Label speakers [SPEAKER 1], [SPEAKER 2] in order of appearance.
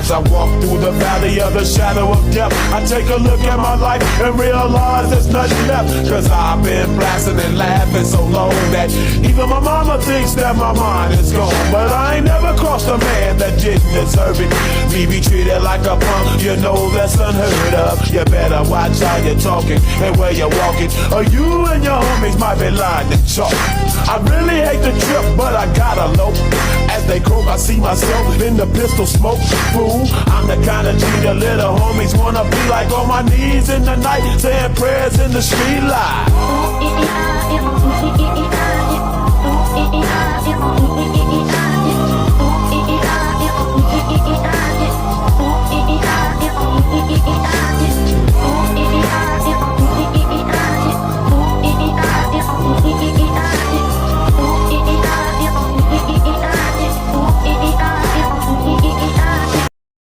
[SPEAKER 1] As I walk through the valley of the shadow of death, I take a look at my life and realize there's nothing left. Cause I've been blasting and laughing so long that even my mama thinks that my mind is gone. But I ain't never crossed a man that didn't deserve it. Me be treated like a punk, you know that's unheard of. You better watch how you're talking and where you're walking, or you and your homies might be lying to chalk. I really hate the trip, but I gotta low. As they croak, I see myself in the pistol smoke. Fool, I'm the kind of G the little homies wanna be like, on my knees in the night, saying prayers in the street light.